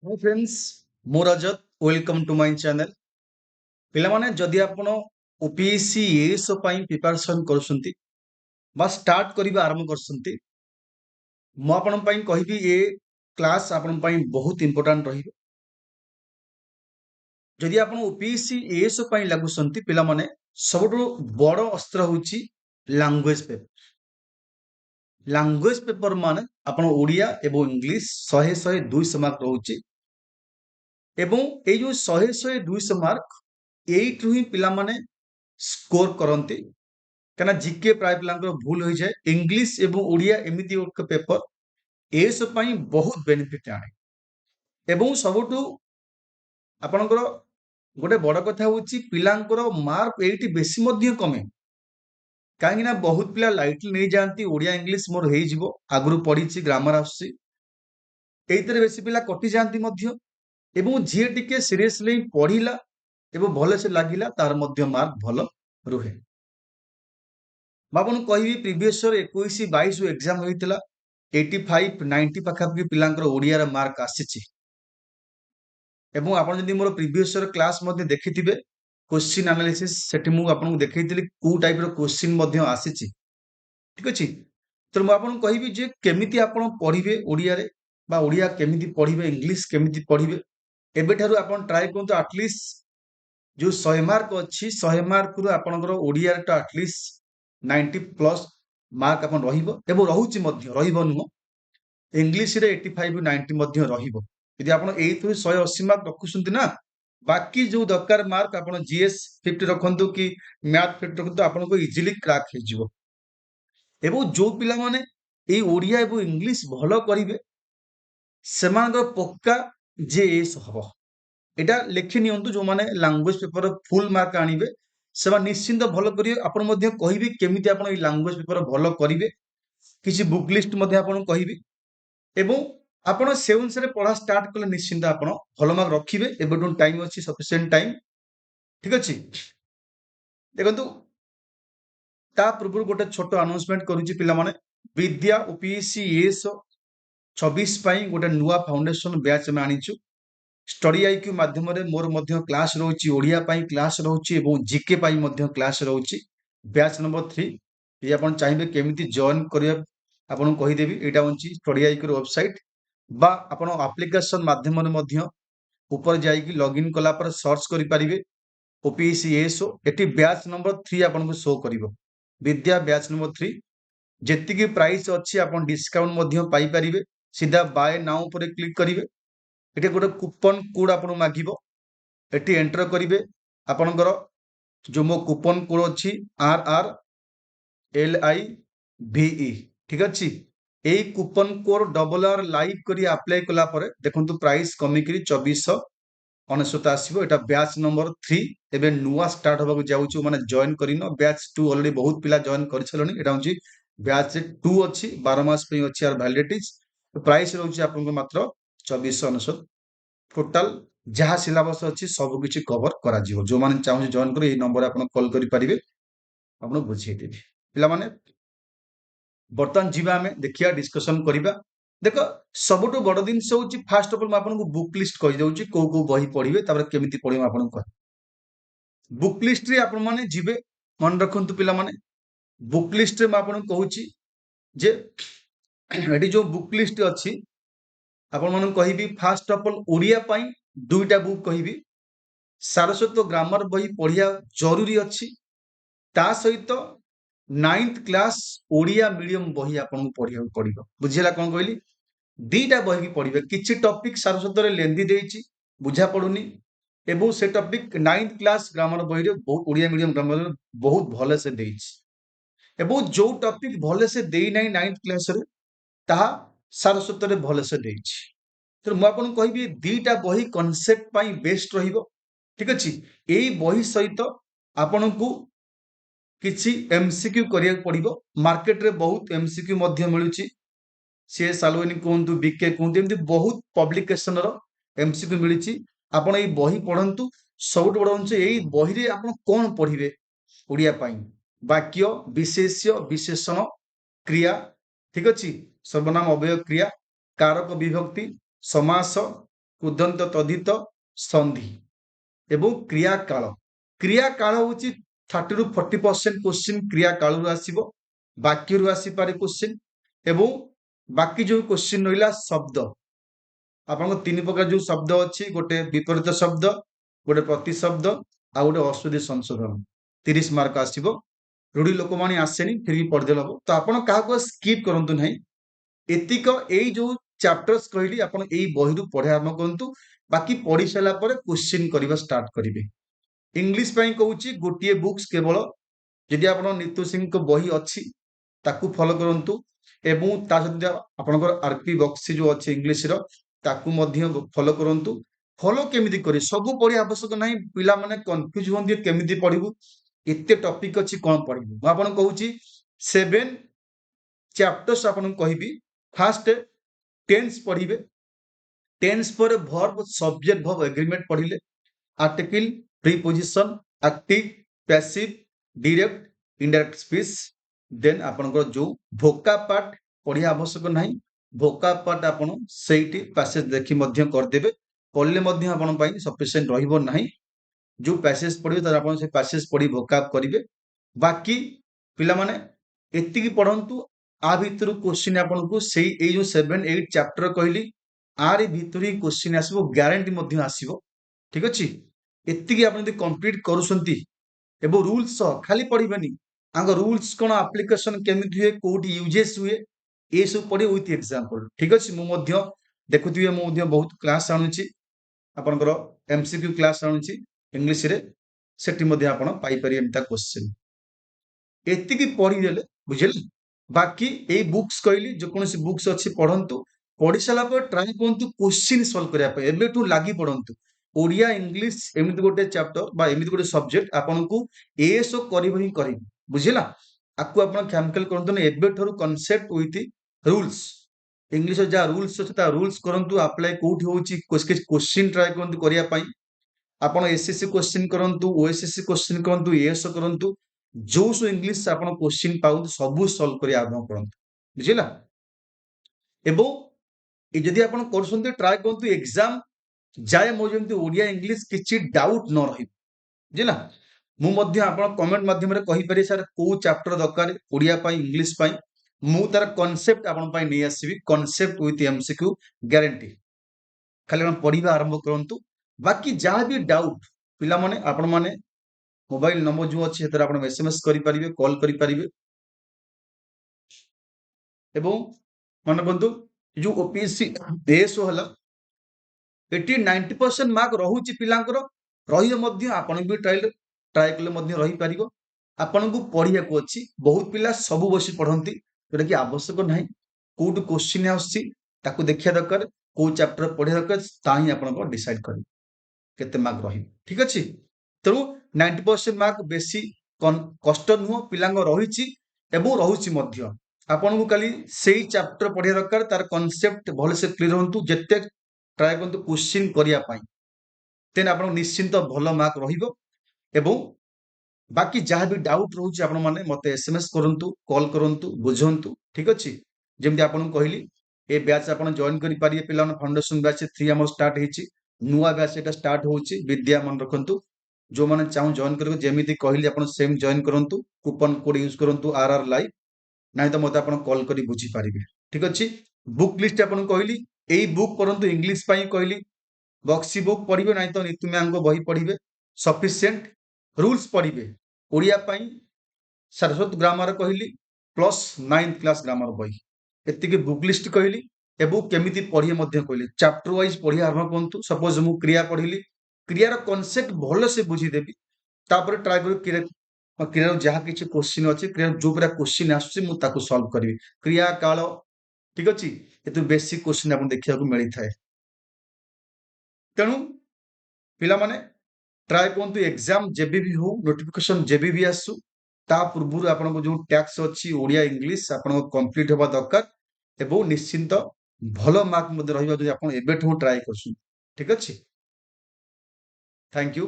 Hi friends, मु रजत welcome to my channel. पिलामाने जदि आपण ओपीएससी एएसओ ପାଇଁ प्रिपरेशन କରୁଛନ୍ତି ବା ଷ୍ଟାର୍ଟ କରିବା ଆରମ୍ଭ କରୁଛନ୍ତି, ମୁଁ ଆପଣଙ୍କ ପାଇଁ କହିବି ଏ କ୍ଲାସ୍ ଆପଣଙ୍କ ପାଇଁ ବହୁତ ଇମ୍ପୋର୍ଟାଣ୍ଟ ରହିବ। ଯଦି ଆପଣ ଓପିଏସସି ଏଏସଓ ପାଇଁ ଲାଗୁଛନ୍ତି ପିଲାମାନେ, ସବୁଠୁ ବଡ଼ ଅସ୍ତ୍ର ହେଉଛି ଲାଙ୍ଗୁଏଜ ପେପର। ଲାଙ୍ଗୁଏଜ ପେପର ମାନେ ଆପଣ ଓଡ଼ିଆ ଏବଂ ଇଂଲିଶ 100 200 ମାର୍କ ରହୁଛି ଏବଂ ଏଇ ଯୋଉ 100 200 ମାର୍କ ଏଇଠୁ ହିଁ ପିଲାମାନେ ସ୍କୋର କରନ୍ତି। କାହିଁକିନା ଜିକେ ପ୍ରାୟ ପିଲାଙ୍କର ଭୁଲ ହୋଇଯାଏ। ଇଂଲିଶ ଏବଂ ଓଡ଼ିଆ ଏମିତି ଏକ ପେପର ଏସବୁ ପାଇଁ ବହୁତ ବେନିଫିଟ ଆଣେ। ଏବଂ ସବୁଠୁ ଆପଣଙ୍କର ଗୋଟେ ବଡ଼ କଥା ହେଉଛି ପିଲାଙ୍କର ମାର୍କ ଏଇଠି ବେଶୀ ମଧ୍ୟ କମେ। କାହିଁକି ନା ବହୁତ ପିଲା ଲାଇଟଲି ନେଇଯାଆନ୍ତି, ଓଡ଼ିଆ ଇଂଲିଶ ମୋର ହେଇଯିବ, ଆଗରୁ ପଢିଛି, ଗ୍ରାମର ଆସୁଛି, ଏଇଥିରେ ବେଶୀ ପିଲା କଟିଯାଆନ୍ତି ମଧ୍ୟ। ଏବଂ ଯିଏ ଟିକେ ସିରିୟସଲି ପଢିଲା ଏବଂ ଭଲସେ ଲାଗିଲା ତାର ମଧ୍ୟ ମାର୍କ ଭଲ ରୁହେ। ମୁଁ ଆପଣଙ୍କୁ କହିବି ପ୍ରିଭିୟସ୍ ଇୟର 21-22 ଏକ୍ଜାମ ହୋଇଥିଲା, 85-90 ପାଖାପାଖି ପିଲାଙ୍କର ଓଡ଼ିଆର ମାର୍କ ଆସିଛି। ଏବଂ ଆପଣ ଯଦି ମୋର ପ୍ରିଭିୟସ୍ ଇୟର କ୍ଲାସ୍ ମଧ୍ୟ ଦେଖିଥିବେ, କ୍ୱେଶ୍ଚିନ୍ ଆନାଲିସିସ୍, ସେଠି ମୁଁ ଆପଣଙ୍କୁ ଦେଖେଇଥିଲି କୋଉ ଟାଇପର କ୍ୱେଶ୍ଚିନ୍ ମଧ୍ୟ ଆସିଛି। ଠିକ ଅଛି, ତ ମୁଁ ଆପଣଙ୍କୁ କହିବି ଯେ କେମିତି ଆପଣ ପଢିବେ ଓଡ଼ିଆରେ ବା ଓଡ଼ିଆ କେମିତି ପଢିବେ, ଇଂଲିଶ କେମିତି ପଢିବେ। ଏବେଠାରୁ ଆପଣ ଟ୍ରାଏ କରନ୍ତୁ ଆଟଲିଷ୍ଟ जो 100 मार्क अच्छी 100 मार्क रु आपनकर ओडिया टा एटलिस्ट 90+ मार्क अपन रहिबो एबो रहुची मध्य रहिबो नुह। इंग्लिश रे 85-90 मध्य रहिबो। यदि आपण एइथु 180 मार्क रखुसंती ना, बाकी जो दरकार मार्क आपण जीएस 50 रखंतु कि मैथ 50 रखंतु, आपण को इजीली क्रैक हे जिवो। एबो जो पिला माने ए ओडिया एबो इंग्लिश भलो करिवे सेमानकर पक्का जेएस हबो। এটা লেখি নিয়ন্তু जो माने लैंग्वेज पेपर फुल मार्क आनिबे सेमा निश्चिंत भलो करिवे। आपण मध्ये कहिबे केमिति आपण ई लैंग्वेज पेपर भलो करिवे, किछि बुक लिस्ट मध्ये आपण कहिबे एवं आपण से अनुसार पढ़ा स्टार्ट कले निश्चिंत आपण भलो मार्क रखिबे। एबेटू टाइम अछि, सफिशिएंट टाइम। ठीक अछि, देखंतु ता पूर्व गोटे छोटो अनाउंसमेंट करूची पिला माने, विद्या ओपीएससी एएस 26 ପାଇଁ गोटे नुवा फाउंडेशन बैच में आनिछु। स्टडी आईक्यू माध्यम मोर मध्य क्लास रोची, ओडिया पाई क्लास रोची एवं जीके पाई मध्य क्लास रोची। बैच नंबर 3 ये आपण चाहिबे केमिति जॉइन करिया आपण कहि देबी। एटा होची स्टडी आईक्यू वेबसाइट बा आपण एप्लीकेशन माध्यम मध्य ऊपर जाई कि लॉगिन कला पर सर्च करि परिबे ओपीएससी एएसओ। एटी बैच नंबर 3 आपण को शो करिवो, विद्या बैच नंबर 3। जेति की प्राइस अछि आपण डिस्काउंट मध्य पाई परिबे। सीधा बाय नाउ पर क्लिक करिवे। एटे गोटे कूपन कोड आपण मागिबो, एटी एंटर करिवे आपणकर जो मो कूपन कोड अछि RRLIVE। ठीक अछि, एई कूपन कोड RR लाइव करी अप्लाई कला परे देखंतु प्राइस कमी करी 2499 आसीबो। एटा बैच नंबर 3 एबे नुवा स्टार्ट होबा जाउछु, माने जॉइन करिनो। बैच 2 ऑलरेडी बहुत पिला जॉइन करछलनी। एटा होची बैच 2 अछि, 12 मास पे अछि आर वैलिडिटीज। प्राइस रहउची आपनको मात्र 2499। टोटाल जहाँ सिलेबस अच्छी सब किसी कवर करा जिवो। जो माने चाहू जॉइन कर नंबर आप कॉल करि परिबे, आपन बुझेदेबी। पिला माने बर्तमान जीवा आमे देखिया डिस्कशन करिबा। देखो सबुठु बड़ जिनस होची, फास्ट ऑफ ऑल मैं आपन बुक लिस्ट कहि दउची को को बही पढिबे, तापर केमिति पढिबे आपन कह। बुक लिस्ट रे आपन माने जिबे, मन रखंतु पिला माने बुक लिस्ट रे मैं आपन कहूची जे एटी जो बुक लिस्ट अछि आपण मन कहिबी। फास्ट ऑफ ऑल ओडिया पाई दुईटा बुक कहिबी। सारस्वत ग्रामर बही पढ़िया जरूरी अछि, ता सहित 9th क्लास ओडिया मीडियम बही आपन पढ़िया पड़िबो। बुझिला कोन कहली, दीटा बही की पढ़िबे। किछि टॉपिक सारस्वत रे लेंदी देइछि, बुझा पडुनी, एबो से टॉपिक 9th क्लास ग्रामर बही रे बहुत ओडिया मीडियम ग्रामर रे बहुत भले से देइछि। एबो जो टॉपिक भले से देई नै 9th क्लास रे ताहा सारस्वत रे भले से देइछि। तो मु आपन कहबी दीटा बही कॉन्सेप्ट पाई बेस्ट रहिबो। ठीक अछि, एई बही सहित आपन को किछि एमसीक्यू करिया पड़िबो। मार्केट रे बहुत एमसीक्यू मध्य मिलुछि, सी सालवेनी कोंतु बीके कोंतु एमती बहुत पब्लिकेशन रो एमसीक्यू मिलिछि। आपण एई बही पढंतु। सबुठ बड़ हुन्छ एई बही रे आपण कोन पढिबे ओडिया पाई, वाक्य, विशेष्य, विशेषण, क्रिया। ठीक अछि, सर्वनाम, अव्यय, क्रिया, कारक, विभक्ति, समास, କୁଦନ୍ତ ତଦ୍ଧିତ ସନ୍ଧି ଏବଂ କ୍ରିୟା କାଳ। କ୍ରିୟା କାଳ ହଉଛି 30 ରୁ 40% କ୍ୱେଶ୍ଚିନ୍ କ୍ରିୟା କାଳରୁ ଆସିବ, ବାକ୍ୟରୁ ଆସିପାରେ କ୍ୱେଶ୍ଚିନ୍ ଏବଂ ବାକି ଯୋଉ କ୍ୱେଶ୍ଚିନ୍ ରହିଲା ଶବ୍ଦ, ଆପଣଙ୍କ 3 ପ୍ରକାର ଯୋଉ ଶବ୍ଦ ଅଛି, ଗୋଟେ ବିପରୀତ ଶବ୍ଦ, ଗୋଟେ ପ୍ରତିଶବ୍ଦ ଆଉ ଗୋଟେ ଅଶ୍ରୁତି ସଂଶୋଧନ, 30 ମାର୍କ ଆସିବ। रूढ़ी लोक माने आसेनी फिर भी पढ़देल हम तो आपण क्या स्किप करंतु नहीं। एतिक एई जो चैप्टर्स कहली आपण एई बही रु पढ़े आरंभ करंतु, बाकी पढ़ी सारा पर क्वेश्चन करबा स्टार्ट करिवे। इंग्लिश पई कहूची गोटिए बुक्स केवल यदि आपण नीतू सिंह को बही अछि ताकू फॉलो करंतु एवं ता सहित आपनकर आरपी बक्सी जो अछि इंग्लिश रो ताकू मध्य फॉलो करंतु। फॉलो केमिति करी सब पढ़ी आवश्यक नहीं, पिला माने कंफ्यूज होंदी केमिति पढ़िबू, एते टॉपिक अछि कोन पढ़िबू। म आपण कहूची 7 चैप्टर्स आपण कहबी। फर्स्ट टेंस पढ़िबे, टेंस पर वर्ब सब्जेक्ट वर्ब एग्रीमेंट पढ़िले, article preposition active passive direct indirect speech. Then आपनकर जो भोका पार्ट पढ़िया आवश्यक नहीं, भोका पार्ट आपण सेठी पैसेज देखि मध्य कर देबे, पढ़ले मध्य आपण पई सफिशिएंट रहिबो नहीं। जो पैसेज पढ़िबे तार आपण से पैसेज पढ़ी भोकाब करिवे। बाकी पिला माने एतिकी पढ़ंतु, आ भितरु क्वेश्चन आपन को सेई ए जो 7 8 चैप्टर कहली आरे भितरी क्वेश्चन आसीबो, गारंटी मध्य आसीबो। ठीक अछि, एतिकी आपन यदि कंप्लीट करूसंती एबो रूल्स खाली पढ़िबेनी, आंग रूल्स कोन एप्लीकेशन केमिति हुए, कोठी यूजेस हुए, ए सब पढ़ी विथ एग्जांपल। ठीक अछि, मु मध्य देखुथिबे मु मध्य बहुत क्लास आनुची, आपनकर एमसीक्यू क्लास आनुची इंग्लिश रे, सेठी मध्य आपण पाई परिबे एमता क्वेश्चन। एतिकी पढ़ी देले बुझिले। बाकी ए बुक्स कहली जो कोनसी बुक्स अछि पढ़ंतु, पढ़ी साला पर ट्राई करंतु क्वेश्चन सॉल्व करिया पे, एबेठू लागि पढ़ंतु। ओडिया इंग्लिश एमिति गोटे चैप्टर बा एमिति गोटे सब्जेक्ट आपन को एसो करिबो ही करिबो, बुझिला। आकु आपण कैमिकल करंतु ने एबेठरू कांसेप्ट विथ रूल्स, इंग्लिश जा रूल्स अछि ता रूल्स करंतु, अप्लाई कोठी होउची क्वेश्चन ट्राई करंतु करिया पई। आपण एसएससी क्वेश्चन करंतु, ओएसएससी क्वेश्चन करंतु, एएसओ करंतु, जो सो इंग्लिश आपण क्वेश्चन पाउ सब सॉल्व करि आरंभ करंतु, बुझिला। एबो ए जदि आपण करसंते ट्राई करंतु एग्जाम जाय मो जेंति ओडिया इंग्लिश किछि डाउट न रहि, बुझिला। मु मध्य आपण कमेंट माध्यम रे कहि परि सर को चैप्टर दरकार ओडिया पई इंग्लिश पई, मु तार कांसेप्ट आपण पई नै आसीबी, कांसेप्ट विथ एमसीक्यू गारंटी। खाली आपण पढिबा आरंभ करंतु, बाकी जहाँ भी डाउट पिला माने आपण माने मोबाइल नंबर जो अछि हेतर आपण एसएमएस करि परिबे, कॉल करि परिबे। एवं मन बंधु जो ओपीएससी एएसओ हला एटी 90% मार्क रहुची पिलांकर, रहिए मध्य आपण भी ट्राई कले मध्य रहि परिबो। आपण को पढ़िया को अछि, बहुत पिला सब बसी पढ़ंती जोटा कि आवश्यक नाही। कोड क्वेश्चन आछि ताकू देखिया दरकार, को चैप्टर पढ़िया दरकार, ताही आपण को डिसाइड करि केते मार्क रहि। ठीक अछि, तेणु 90% मार्क बेसी कष्ट नुह, पिलांग रहिची एवं रहुची मध्य। आपण को खाली सेई चैप्टर पढ़िया दरकार, तार कांसेप्ट भले से क्लियर होंतु, जत्ते ट्राई करंतु क्वेश्चन करिया पाई, तेन आपण निश्चिंत भलो मार्क रहिबो। एवं बाकी जहाँ भी डाउट रोचे आपण माने मते एसएमएस करंतु, कॉल करंतु, बुझंतु। ठीक अछि, जेमति आपण कहली ए बैच आपण जॉइन करि पारिए, पिला फाउंडेशन बैच 3 हमर स्टार्ट हेची, नुआ बैच एटा स्टार्ट होची, विद्या मन रखंतु। जो माने चाहू जॉइन करबे जेमिति कहली आपण सेम जॉइन करंतु, कूपन कोड यूज करंतु आरआर लाइव, नाही तो मते आपण कॉल करी बुझी पारिबे। ठीक अछि, बुक लिस्ट आपण कहली एई बुक परंतु इंग्लिश पई कहली बक्सी बुक पढ़िबे, नाही तो नीतू मैम को बही पढ़िबे, सफिशिएंट रूल्स पढ़िबे। ओडिया पई सरस्वती ग्रामर कहली प्लस 9th क्लास ग्रामर बही, एतिके बुक लिस्ट कहली। एबो केमिति पढ़िए मध्य कहली, चैप्टर वाइज पढ़िया आरंभ करंतु। सपोज मु क्रिया पढ़िली, क्रियार कांसेप्ट भलो से बुझी देबी, तापर ट्राई करी क्रिया जहाँ किछि क्वेश्चन अछि, क्रिया जो पूरा क्वेश्चन आसुछि मु ताकू सॉल्व करिवि। क्रिया काल ठीक अछि, एतु बेसिक क्वेश्चन आपण देखिया को मिली थाए। तेणु पिला माने ट्राई करंतु एग्जाम जेबी भी हो, नोटिफिकेशन जेबी भी आसु, ता पूर्व आपण को जो टैक्स अछि ओडिया इंग्लिश आपण को कंप्लीट होबा दरकार, एवं निश्चिंत भलो मार्क मध्ये रहिबा जो आपण एबेठो ट्राई करसु। ठीक अछि, थैंक यू।